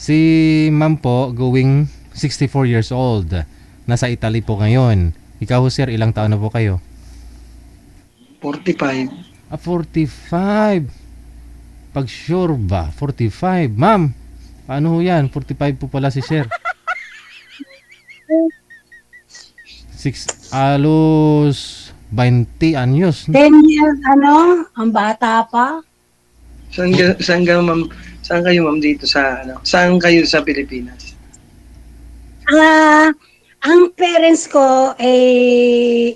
Si ma'am po, going 64 years old. Nasa Italy po ngayon. Ikaw, sir, ilang taon na po kayo? 45. 45. Pag sure ba? 45. Ma'am, paano ho yan? 45 po pala si sir. Alos 20 anyos. 10 years, ang bata pa. Saan kayo ma'am dito sa Saan kayo sa Pilipinas? Ang parents ko ay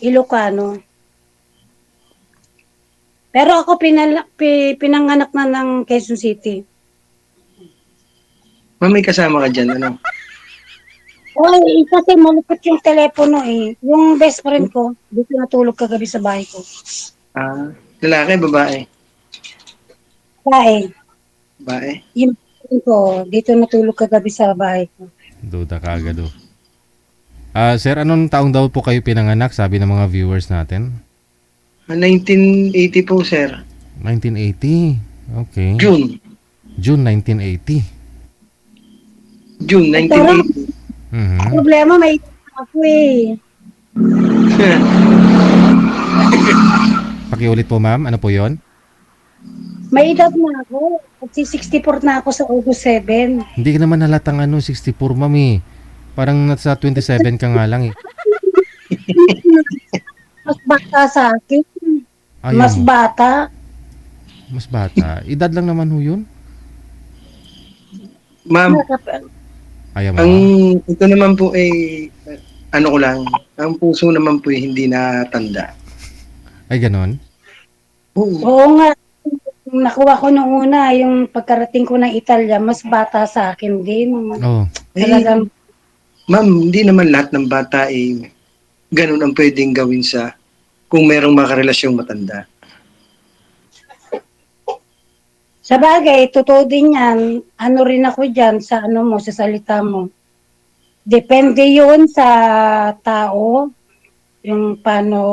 Ilocano. Pero ako pinanganak na ng Quezon City. Ma'am, may kasama ka dyan, ano? Oy, kasi malupit yung telepono eh. Yung best friend ko, dito natulog kagabi sa bahay ko. Lalaki, babae? Bahay. Babae? Yung best friend ko, dito natulog kagabi sa bahay ko. Duda ka agad oh. Sir, anong taong daw po kayo pinanganak? Sabi ng mga viewers natin. 1980 po, sir. 1980. Okay. June. June 1980. June 1980. Mhm. Problema, may ako eh. Pakiulit po, ma'am. Ano po 'yon? May edad na ako. Kasi 64 na ako sa August 7. Hindi ka naman halatang 64, ma'am eh. Parang nasa 27 ka nga lang eh. Mas bata sa akin. Ayaw Mas mo. bata. Mas bata. Edad lang naman ho yun. Ma'am, Ayaw mo. ito naman po ano ko lang, ang puso naman po hindi natanda. Ay, ganon? Oo. Oo nga. Nakuha ko nung una, yung pagkarating ko ng Italia, mas bata sa akin din. Oh. Talagang, Ma'am, hindi naman lahat ng bata ganun ang pwedeng gawin kung merong makarelasyong matanda. sa bagay, totoo din yan. Ano rin ako dyan sa sa salita mo. Depende yun sa tao, yung paano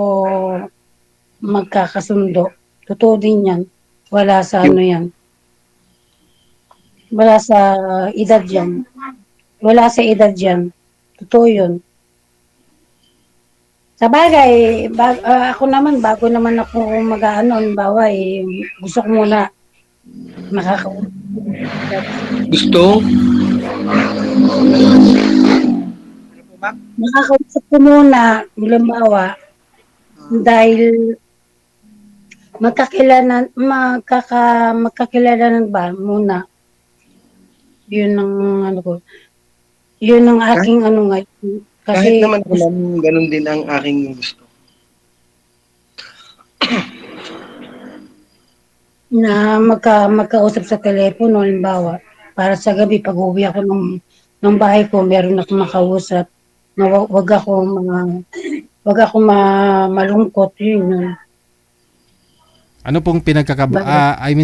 magkakasundo. Totoo din yan. Wala sa yan. Wala sa edad yan. Wala sa edad yan. Totoo yun. Sa bagay, ako naman, bago naman ako mag-ano, bawa gusto ko muna Gusto? makakausap ko muna, halimbawa, dahil magkakilalanan ba muna. Yun ang ko. Yun ang aking ngayon. Kahit Kasi naman ganun din ang aking gusto. na magkausap sa telepono, halimbawa, para sa gabi, pag uwi ako ng bahay ko, meron akong makausap, na wag ako malungkot, yun. Ano pong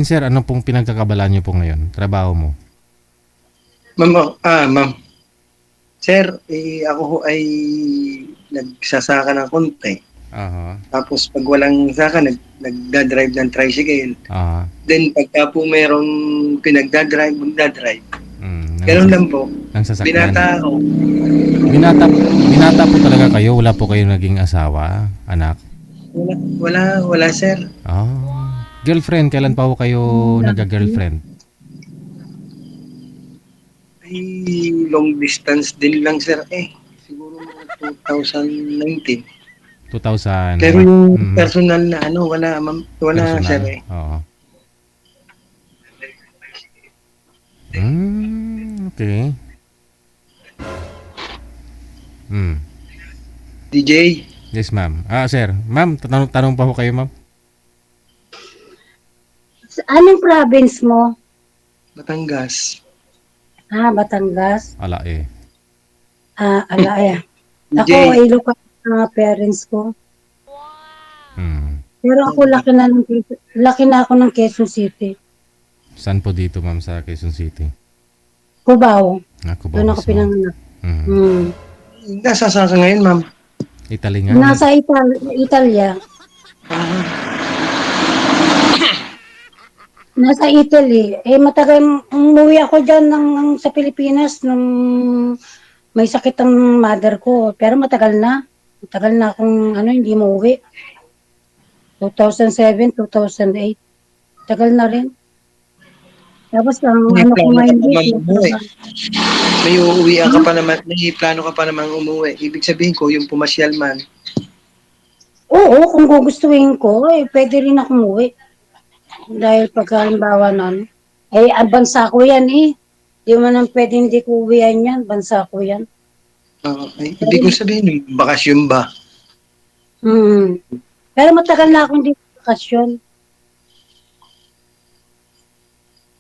sir, ano pong pinagkakabalaan niyo po ngayon? Trabaho mo? Ma'am. Sir, ako ho ay nagsasaka ng konti. Tapos pag walang saka, nagdadrive ng tricycle. Then pagka po merong magdadrive. Ganun lang po. Binata ako. Binata po talaga kayo? Wala po kayo naging asawa, anak? Wala sir. Girlfriend, kailan pa po kayo nagka-girlfriend? Long distance din lang sir Siguro mga 2019. 2000. Pero yung personal na wala personal, sir Oo. Okay. DJ? Yes, ma'am. Sir. Ma'am, tanong pa po kayo, ma'am. Anong province mo? Batangas. Batangas. Alae. Alae. Ako, Ilocano mga parents ko. Pero ako, laki na ako ng Quezon City. Saan po dito, ma'am, sa Quezon City? Cubao. Cubao. Doon ako pinanganak. Nasa saan ka ngayon, ma'am? Italy nga. Nasa Italia. Nasa Italy. Matagal, umuwi ako dyan sa Pilipinas nung may sakit ang mother ko. Pero matagal na. Matagal na akong hindi umuwi. 2007, 2008. Tagal na rin. Tapos ang May ano ko plano ka ngayon pa man dito. umuwi. May plano ka pa naman umuwi. Ibig sabihin ko, yung pumasyal man. Oo, kung gugustuhin ko, pwede rin ako umuwi. Dahil pagkalimbawa nun, ang bansa ko yan eh. Di mo nang pwede hindi ko uwihan yan. Bansa ko yan. Ibig ko sabihin, bakasyon ba? Pero matagal na akong dito bakasyon.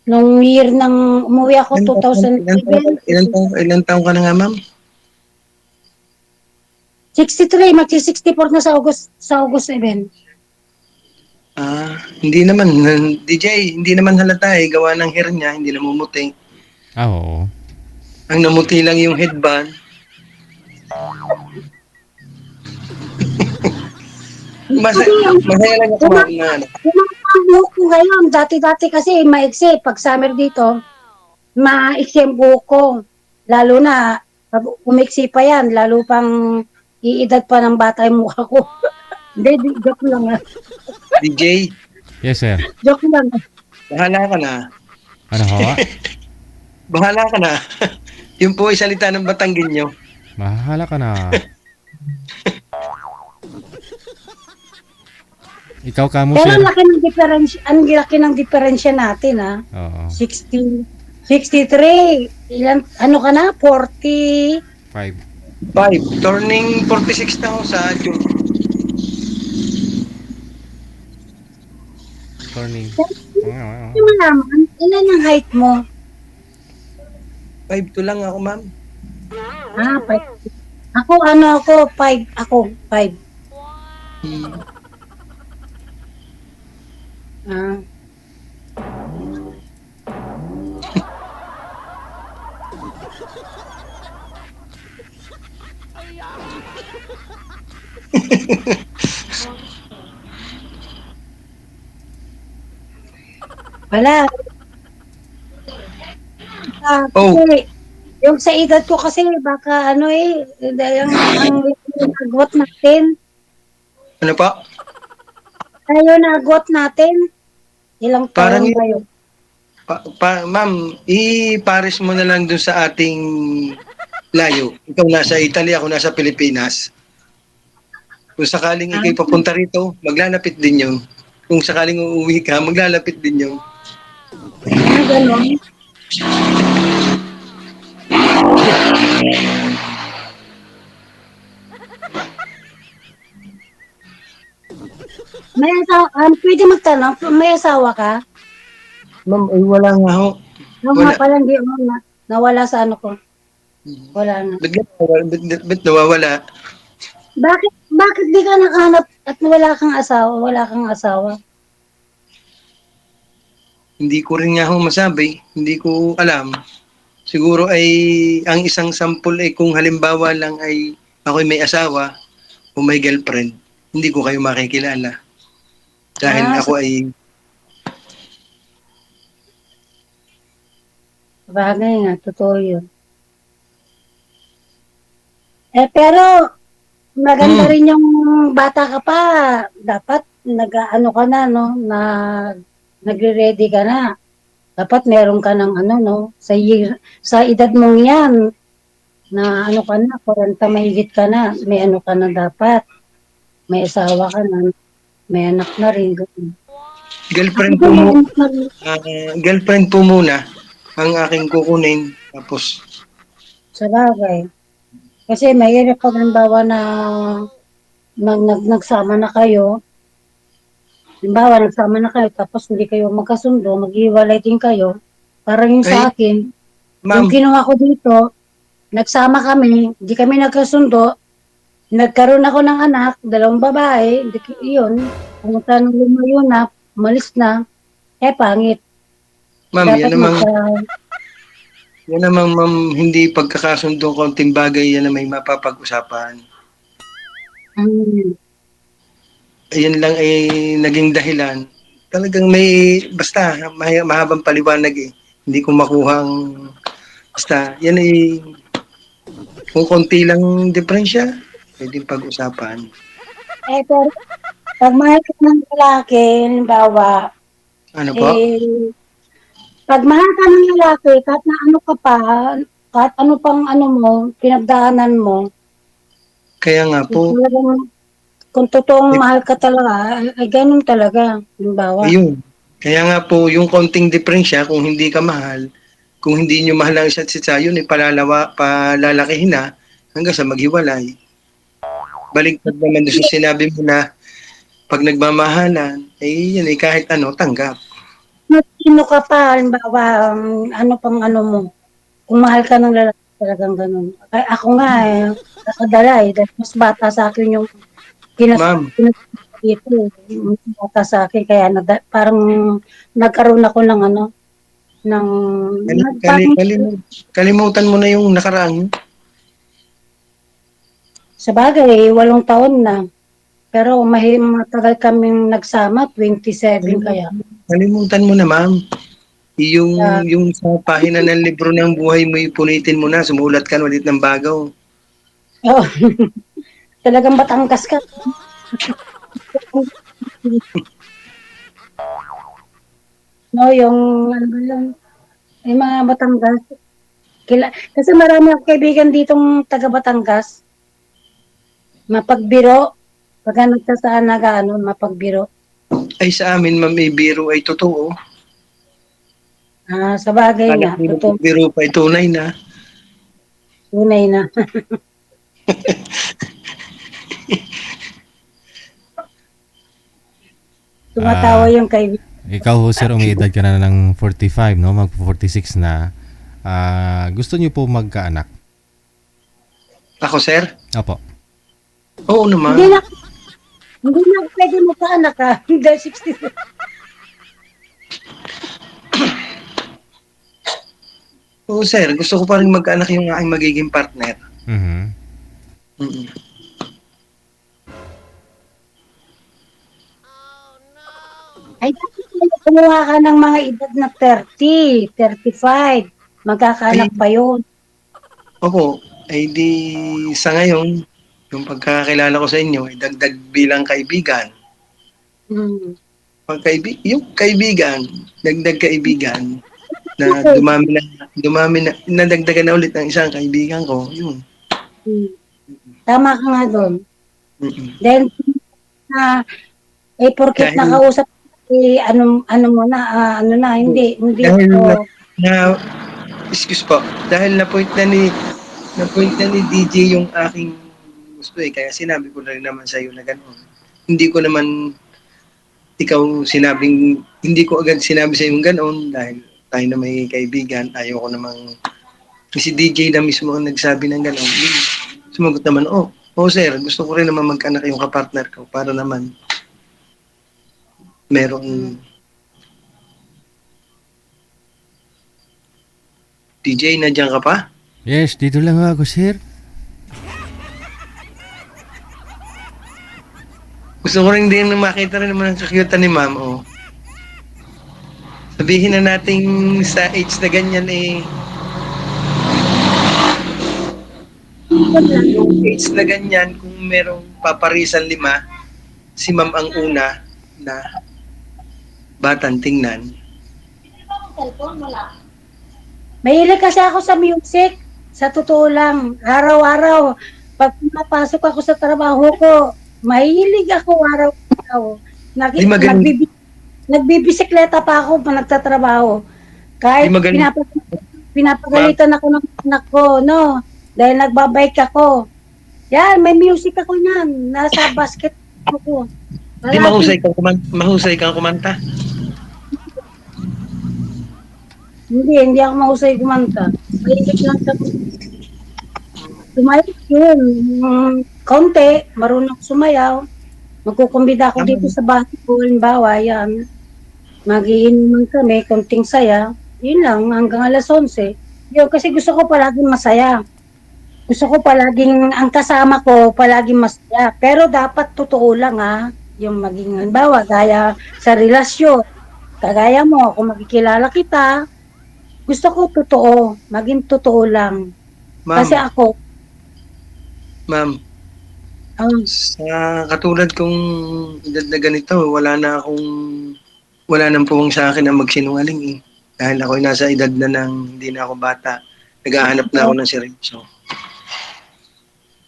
Nung year ng umuwi ako, 2007. Ilan taong ka na nga, ma'am? 63, magsi-64 na sa August 7. Hindi naman, DJ, hindi naman halata eh. Gawa ng hair niya, hindi namumuti. Oo. Ang namuti lang yung headband. Masaya lang ako, ma'am, na ano. Ang buhok ko ngayon, dati-dati kasi maiksi. Pag summer dito, maiksi ang buhok ko. Lalo na, pag umiksi pa yan, lalo pang iidad pa ng bata yung mukha ko. Hindi, joke lang. DJ, Yes, sir. Joke lang. bahala ka na. Ano ho? Bahala ka na. Yung po ay salita ng Batanggenyo. Mahala ka na. Ikaw kamo, Pero sir. ang laki ng diferensya natin, ha? Oo. 60, 63, ilan, ano ka na? 40, 5. Turning 46 na ako sa June. Turning. Hindi mo naman, ilan ang height mo? 5'2 lang ako, ma'am. 5. Ako, 5. Ako, 5. Ah. Wala. Kasi, yung sa edad ko kasi baka dahil ang agwat natin. Ano pa? Tayo na agwat natin. Ilang Parang taon ba yun? ma'am, i-pares mo na lang dun sa ating layo. Ikaw nasa Italy, ako nasa Pilipinas. Kung sakaling ikay papunta rito, maglalapit din yun. Kung sakaling uuwi ka, maglalapit din yun. Ganon. Pwede magtanong, may asawa ka? Ma'am, ay wala nga ho. Nga pala, hindi mo nawala sa ano ko. Wala na. Ba't nawawala? Bakit di ka nakahanap at wala kang asawa? Hindi ko rin nga ho masabi. Hindi ko alam. Siguro ay ang isang sample ay kung halimbawa lang ay ako'y may asawa o may girlfriend, hindi ko kayo makikilala. Dahil ako ay... Bagay nga, totoo yun. Pero maganda rin yung bata ka pa. Dapat nag-ano ka na, no? Nagre-ready ka na. Dapat meron ka ng sa edad mong yan, na ka na, 40 mahigit ka na, may ka na dapat. May asawa ka na, may anak na rin. Girlfriend po muna ang aking kukunin. Tapos, sa bagay. Kasi mahirap pag halimbawa na nagsama na kayo, tapos hindi kayo magkasundo, maghiwalay din kayo. Parang yung sa akin, yung ginawa ko dito, nagsama kami, hindi kami nagkasundo, nagkaroon ako ng anak, 2 babae, yun, pumunta ng lumayo na, umalis na, pangit. Ma'am, yan naman, ma'am, hindi pagkakasundo, konting bagay, yan na may mapapag-usapan. Ayan lang ay naging dahilan talagang may, basta, mahabang paliwanag eh. Hindi ko makuha ang, basta, yan eh, kung konti lang diferensya, pwedeng pag-usapan. Pero pag mahal ka ng lalaki, halimbawa, Ano po? Pag mahal ka ng lalaki, kahit na ano ka pa, kahit ano pang ano mo, pinagdaanan mo, Kaya nga po. Kung totoong mahal ka talaga, ay ganun talaga. Halimbawa. Ayun. Kaya nga po, yung konting diferensya, kung hindi ka mahal, kung hindi nyo mahal ang isa't isa, yun ay palalakihin na hanggang sa maghiwalay. Baliktad naman doon sa sinabi mo na pag nagmamahalan, eh yan eh kahit ano, tanggap. Sino ka pa, halimbawa, ano pang ano mo, kung mahal ka ng lalaki, talagang ganun. Kaya ako nga nakadala dahil mas bata sa akin yung Ma'am. dito, mas bata sa akin, kaya parang nagkaroon ako ng ano, ng... Kalimutan mo na yung nakaraan. Sa bagay, 8 taon na. Pero matagal kaming nagsama, 27 kaya. Kalimutan mo na, ma'am. Yung sa pahina ng libro ng buhay mo, punitin mo na, sumulat ka ulit ng bago. Oh. Talagang Batangas ka. No, yung ano ba lang, yung mga Batangas. Kasi marami akong kaibigan ditong taga Batangas. Mapagbiro. Pagka nagsasaan mapagbiro. Ay sa amin, ma'am, may biro ay totoo. Sa bagay nga. Totoo. Biro pa ay tunay na. Tunay na. Tumatawa yung kaibigan. Ikaw, sir, umiidad ka na ng 45, no? Mag-46 na. Gusto niyo po magkaanak? Ako, sir? Opo. Oo naman. Hindi na pwede magkaanak ha. Dahil 60. Oo, sir. Gusto ko pa rin magkaanak yung aking magiging partner. Mm-hmm. Mm-hmm. Ay, kumuha ka ng mga edad na 30, 35. Magkakaanak pa yun. Opo. Ay di sa ngayon, yung pagkakakilala ko sa inyo, dagdag bilang kaibigan. Yung kaibigan, dagdag kaibigan, na dumami na, nadagdagan na ulit ng isang kaibigan ko, yun. Tama ka nga doon. Then, porket nakausap, ano mo na, hindi. Dahil excuse po, dahil na-point na ni DJ yung aking gusto kaya sinabi ko na rin naman sa iyo na gano'n. Hindi ko agad sinabi sa iyo gano'n dahil tayo na may kaibigan, ayoko namang si DJ na mismo ang nagsabi ng gano'n. Sumagot naman, sir, gusto ko rin naman magkaanak yung kapartner ko para naman merong DJ, nandiyan ka pa? Yes, dito lang ako, sir. Gusto ko rin din makita rin naman ang kakyutan ni ma'am, Sabihin na natin sa age na ganyan yung age na ganyan, kung merong paparisan 5, si ma'am ang una na batang tingnan. Mahilig kasi ako sa music. Sa totoo lang, araw-araw, pag napasok ako sa trabaho ko, mahilig ako araw-araw. Nagbibisikleta pa ako pag nagtatrabaho. Kahit pinapagalitan ako ng anak ko, no? Dahil nagbabike ako. Yan, may music ako niyan. Nasa basket ako. Di mahusay kang kumanta? Hindi ako mahusay kumanta. Mahilig lang ako. Sumayaw yun. Kaunti, marunong sumayaw. Magkukumbida ako dito sa bahay ko. Halimbawa, yan. Magiinuman kami, konting saya. Yun lang, hanggang alas 11. Yun, kasi gusto ko palaging masaya. Gusto ko palaging, ang kasama ko, palaging masaya. Pero dapat totoo lang ha. Yung maging, halimbawa, gaya sa relasyon, kagaya mo, kung makikilala kita, gusto ko totoo, maging totoo lang. Ma'am, Kasi ako, ma'am, ang sa katulad kong edad na ganito, wala nang puwang sa akin na magsinungaling eh. Dahil ako'y nasa edad na ng hindi na ako bata. Naghahanap na ako ng seryoso.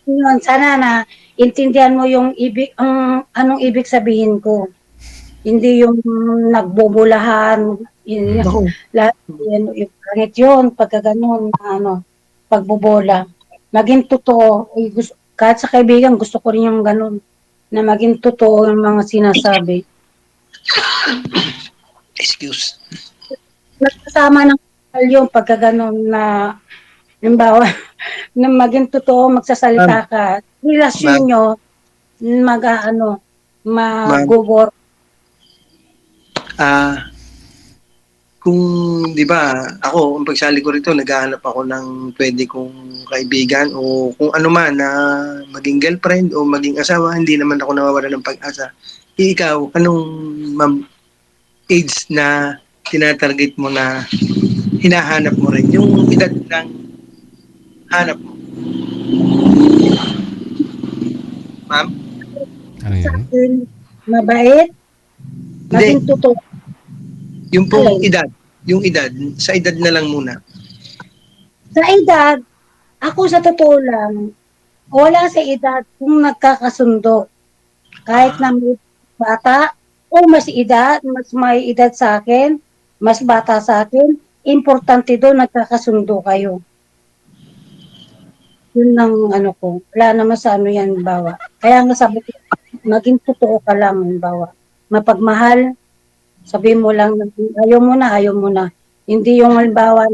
yun, sana na intindihan mo yung ibig, ang anong ibig sabihin ko. Hindi yung nagbubulahan, yun, Ako, yung pangit yun, pagka ganun, pagbobola. Maging totoo, kahit sa kaibigan, gusto ko rin yung ganun, na maging totoo yung mga sinasabi. excuse. Nagkasama ng yung pagka ganun na, halimbawa, na maging totoo, magsasalita ka, relasyon nyo, mag-work. Kung, di ba, ako, ang pagsali ko rito, naghahanap ako ng pwede kong kaibigan o kung ano man na maging girlfriend o maging asawa, hindi naman ako nawawala ng pag-asa. Ikaw, anong age na tinatarget mo na hinahanap mo rin? Yung edad ng hanap mo? Ma'am? Ano Sa yun? akin, mabait, maging totoo. Yung pong edad, sa edad na lang muna. Sa edad, ako sa totoo lang, wala sa edad kung nagkakasundo. Kahit na may bata, o mas may edad sa akin, mas bata sa akin, importante doon nagkakasundo kayo. Yun ang ko. Wala naman sa yan, bawa. Kaya nga sabi ko, maging totoo ka lang, bawa. Mapagmahal, sabi mo lang, ayaw mo na. Hindi yung halimbawa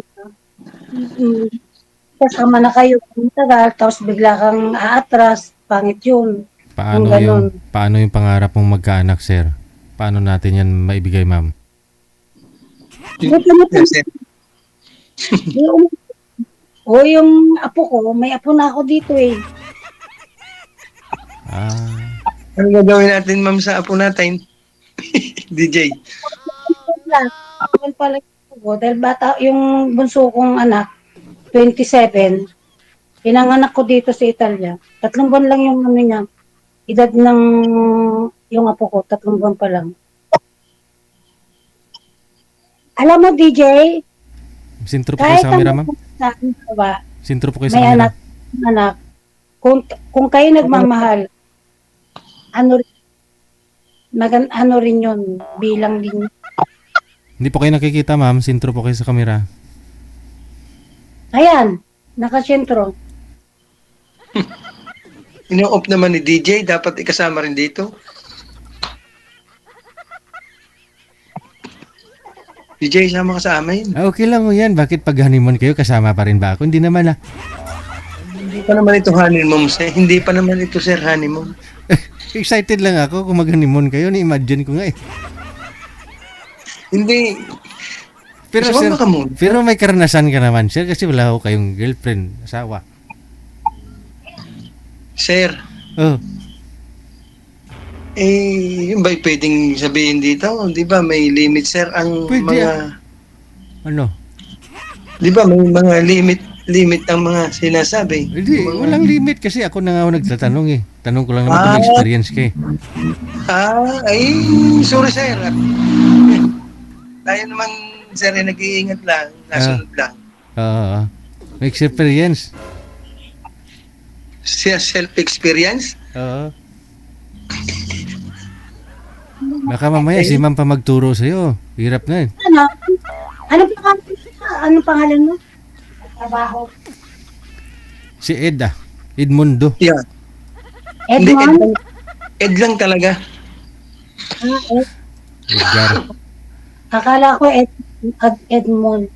kasama na kayo kung tagal, tapos bigla kang aatras, pangit yun. Paano yung pangarap mong magkaanak, sir? Paano natin yan maibigay, ma'am? Yung apo ko, may apo na ako dito eh. Ano gagawin natin, ma'am, sa apo natin? DJ. Pala dahil bata, yung bunso kong anak, 27, pinanganak ko dito sa Italia. 3 buwan lang yung niya. Edad ng yung apo ko, 3 buwan pa lang. Alam mo, DJ, sintro po kayo sa camera, ma'am? Sintro po kayo sa camera. May anak, kung kayo nagmamahal, ano rin yun, bilang din. Hindi po kayo nakikita, ma'am. Sintro po kayo sa camera. Ayan, nakasentro. Ino-off naman ni DJ, dapat ikasama rin dito. DJ, sama ka sa amin. Okay lang mo yan. Bakit pag honeymoon kayo, kasama pa rin ba ako? Hindi naman Hindi pa naman ito honeymoon, sir. Hindi pa naman ito, sir, honeymoon. Excited lang ako kung mag-honeymoon kayo. Ni-imagine ko nga eh. Hindi. Pero sir, pero may karanasan ka naman, sir, kasi wala ako kayong girlfriend, asawa. Sir. Oh. Yung ba'y pwedeng sabihin dito? Di ba may limit, sir, ang pwede mga... Ano? Di ba may mga limit ang mga sinasabi? Hindi, walang limit kasi ako na nga ako nagtatanong eh. Tanong ko lang naman kung experience ka eh. Sorry, sir. Tayo naman, sir, nag-iingat lang, nasunod lang. May experience. Self-experience? Oo. Baka mamaya si ma'am pa magturo sa'yo. Hirap na eh. Ano pangalan mo? Trabaho. Si Ed Edmundo. Yeah. Edmond? Ed lang talaga. Edgar. Akala ko Edmond.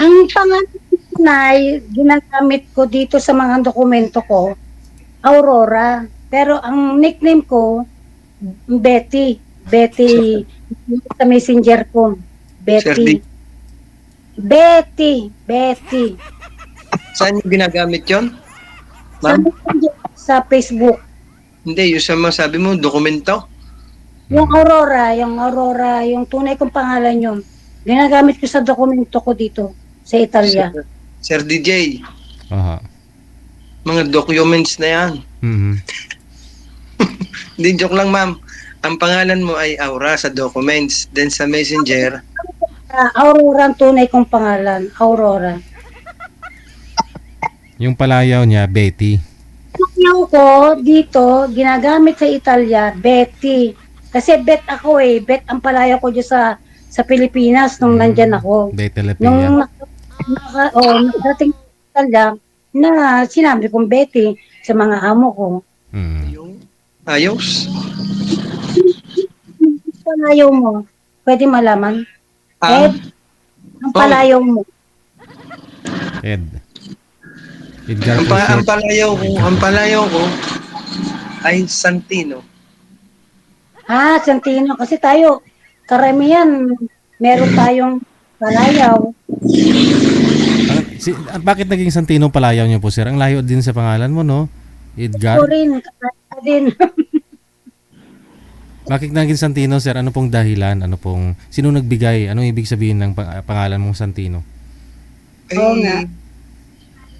Ang pangalan na ginagamit ko dito sa mga dokumento ko, Aurora. Pero ang nickname ko, Betty. Betty sa messenger ko. Betty. Betty. Saan yung ginagamit yon? Ma'am? sa Facebook. Hindi, yung sa mga sabi mo, dokumento. Yung Aurora, yung tunay kong pangalan yun. Ginagamit ko sa dokumento ko dito sa Italia. Sir DJ, Aha. mga documents na yan. Mhm. Hindi, joke lang ma'am. Ang pangalan mo ay Aura sa documents. Then sa messenger, Aurora ang tunay kong pangalan. Aurora. Yung palayaw niya, Betty. Yung ko dito, ginagamit sa Italia, Betty. Kasi bet ako bet ang palayaw ko dyan sa Pilipinas nung nandyan ako. Betty Lapilla. Nung nakating sa Italia, na sinabi kong Betty sa mga amo ko. yung ayos. Palayaw mo, pwede malaman? Ah, Ed, ang palayaw mo. Ed. Edgar ang Cruzet. palayaw ko ay Santino. Santino. Kasi tayo, karamihan, meron tayong palayaw. Bakit naging Santino palayaw niyo po, sir? Ang layo din sa pangalan mo, no? Edgar. Ito rin, kakata din. Bakit naging Santino, sir? Ano pong dahilan? Sino nagbigay? Anong ibig sabihin ng pangalan mong Santino? Oo nga.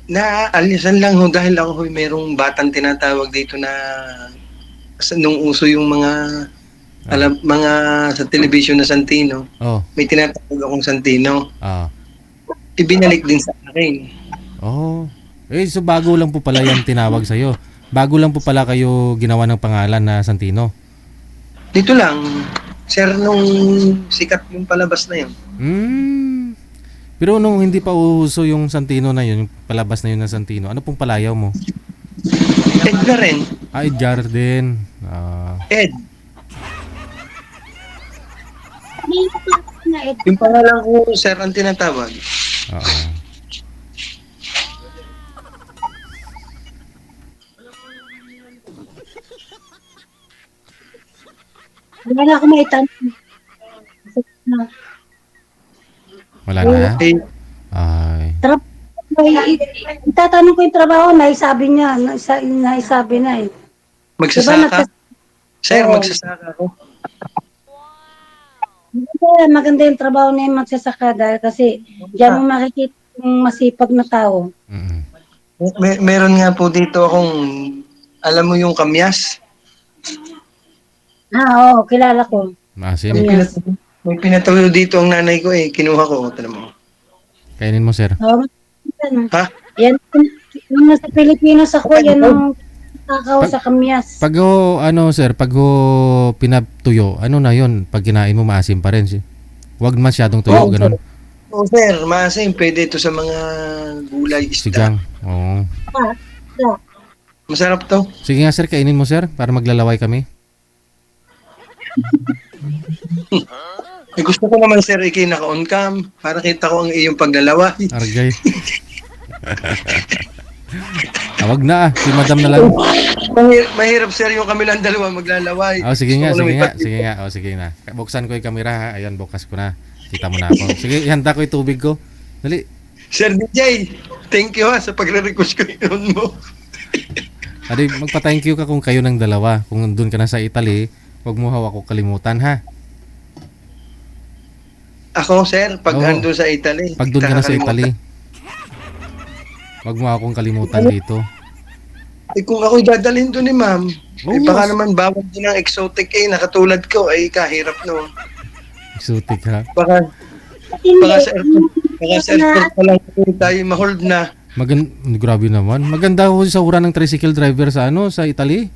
Naalisan lang ho dahil ako merong batang tinatawag dito na nung uso yung mga mga sa television na Santino. Oh. May tinatawag akong Santino. Ah. Ibinalik din sa akin. Oh. So bago lang po pala yung tinawag sa'yo. Bago lang po pala kayo ginawa ng pangalan na Santino. Dito lang, sir, nung sikat yung palabas na yun. Pero nung hindi pa uso yung Santino na yun, yung palabas na yun ng Santino, ano pong palayaw mo? Edgar rin. Edgar din. Ed. Yung pangalan ko, sir, ang tinatawag. Wala ako may tanong. Wala na? Ay. Itatanong ko yung trabaho, naisabi niya. Naisabi na eh. Magsasaka? Sir, magsasaka ako. Maganda yung trabaho na yung magsasaka dahil kasi diyan mo makikita yung masipag na tao. Meron nga po dito akong, alam mo yung kamyas? Oo, kilala ko. Masim. May pinatayo dito ang nanay ko kinuha ko. Tala mo. Kainin mo, sir. Ha? Yan, nung nasa Pilipinas ako, yan ang kakao sa kamyas. Pag sir, pag pinatuyo, ano na yun? Pag kinain mo, maasim pa rin. Huwag masyadong tuyo, ganun. Oo, sir, maasim. Pwede ito sa mga gulay, isda. Sigang. Oo. Masarap to. Sige nga, sir, kainin mo, sir, para maglalaway kami. Gusto ko naman, sir, naka-on cam para kita ko ang iyong paglalaway. Argay. Wag na si madam na lang. Mahirap, sir, yung kami lang dalawa maglalaway. Sige nga. Sige na. Buksan ko yung camera, ha. Ayan, bukas ko na. Kita mo na ako. Sige, ihanda ko yung tubig ko. Dali. Sir DJ, thank you sa pagre-request ko yun mo. Adi, magpa-thank you ka kung kayo ng dalawa. Kung doon ka na sa Italy, huwag mo hawak ko kalimutan, ha. Ako, sir, pag andun sa Italy. Pag doon ka na sa Italy, huwag mo akong kalimutan dito. Kung ako'y dadalhin doon ni ma'am, baka naman bawal din ang exotic nakatulad ko, kahirap no. Exotic, ha? Baka sa airport pa lang tayo ma-hold na. Grabe naman. Maganda ho sa ura ng tricycle driver sa Italy.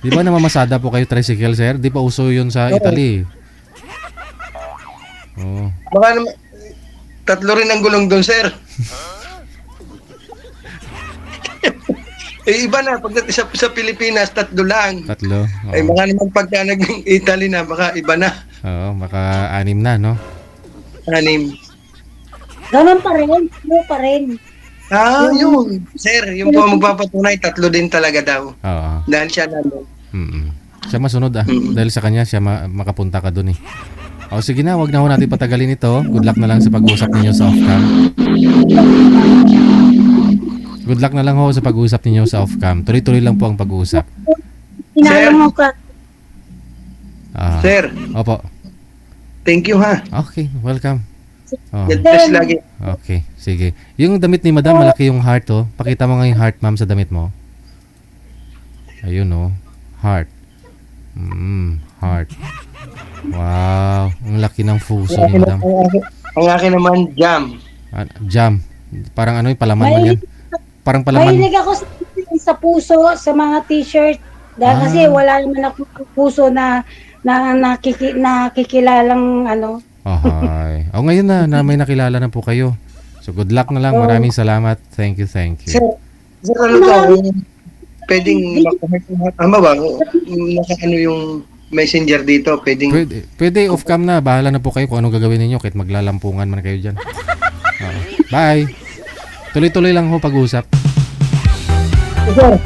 Di ba namamasada po kayo tricycle, sir? Di pa uso yun sa Italy. Baka naman, 3 rin ang gulong doon, sir. Iba na, pagdating sa Pilipinas, 3 lang. 3. Baka naman pagka nag-Italy na, baka iba na. Oo, baka 6 na, no? 6. Ganun pa rin. Yun. Sir, yung po magpapatunay, 3 din talaga daw. Oo. Dahil siya nandun. Siya masunod, dahil sa kanya, siya makapunta ka dun, eh. O sige na, wag na ho natin patagalin ito. Good luck na lang sa pag-uusap ninyo sa off-cam. Good luck na lang ho sa pag-uusap ninyo sa off-cam. Tuloy-tuloy lang po ang pag-uusap. Inaalam mo ka. Sir. Opo. Thank you ha. Okay, welcome. Oh. God bless lagi. Okay, sige. Yung damit ni Madam, malaki yung heart, oh. Pakita mo nga yung heart, ma'am, sa damit mo. Ayun, oh. Heart. Heart. Wow. Ang laki ng puso ni Madam. Ang akin naman, jam. Jam. Parang ano yung palaman mo yan? Parang palaman. Mahilig ako sa puso, sa mga t-shirt. Dahil kasi wala naman ako puso na nakikilalang ano. Ay. O ngayon na may nakilala na po kayo. So good luck na lang. Maraming salamat. Thank you. Sir, ano to? Pwedeng tama ba? Naka yung messenger dito. Pwede off cam na. Bahala na po kayo kung anong gagawin ninyo kahit maglalampungan man kayo dyan. Bye. Tuloy-tuloy lang ho pag-usap. Sir.